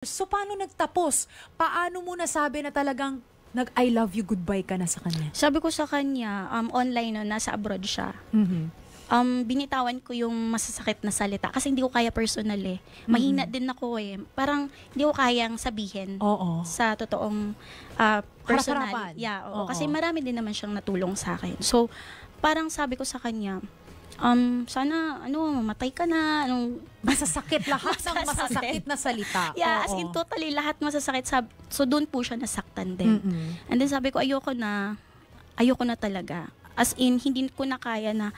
So, paano nagtapos? Paano mo nasabi na talagang nag-I love you goodbye ka na sa kanya? Sabi ko sa kanya, online no, nasa abroad siya. Binitawan ko yung masasakit na salita kasi hindi ko kaya personal eh. Mahina din ako eh. Parang hindi ko kayang sabihin sa totoong personal. Harap-harapan. Yeah, oo. Kasi marami din naman siyang natulong sa akin. So, parang sabi ko sa kanya, sana mamatay ka na, masasakit lahat ng masasakit na salita. Yeah, as in totally lahat masasakit. So doon po siya nasaktan din. And then sabi ko ayoko na talaga. As in hindi ko na kaya na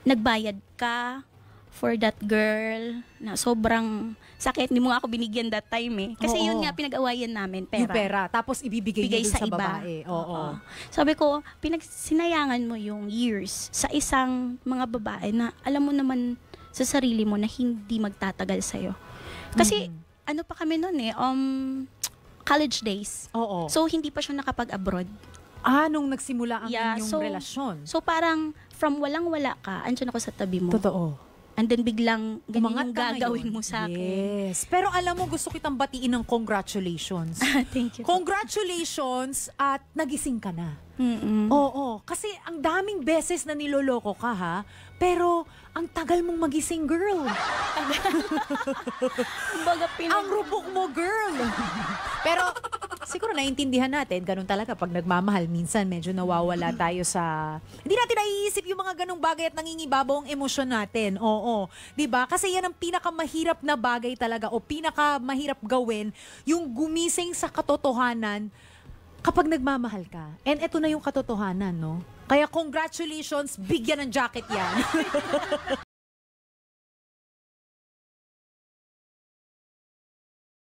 nagbayad ka for that girl na sobrang sakit. Hindi mo nga ako binigyan that time eh. Kasi yun nga pinag-awayan namin, pera. Yung pera, tapos ibibigay niyo dun sa iba. babae. Oo. Sabi ko, sinayangan mo yung years sa isang mga babae na alam mo naman sa sarili mo na hindi magtatagal sa'yo. Kasi ano pa kami nun eh, college days. Oo. So hindi pa siya nakapag-abroad. Nung nagsimula ang inyong relasyon. So parang from walang-wala ka, andyan ako sa tabi mo. Totoo. And then biglang ganyan yung Umangat ka gagawin ngayon. mo sa akin. Yes. Pero alam mo, gusto kitang batiin ng congratulations. Thank you. Congratulations at nagising ka na. Mm-mm. Oo. Kasi ang daming beses na niloloko ka ha. Pero ang tagal mong magising, girl. Kumbaga, Ang rupok mo, girl. Pero siguro naiintindihan natin, ganun talaga pag nagmamahal, minsan medyo nawawala tayo sa... Hindi natin naiisip yung mga ganung bagay at nangingibabaw ang emosyon natin. Oo. 'Di ba? Kasi yan ang pinakamahirap na bagay talaga o pinakamahirap gawin, yung gumising sa katotohanan kapag nagmamahal ka. And eto na yung katotohanan, no? Kaya congratulations, bigyan ng jacket yan.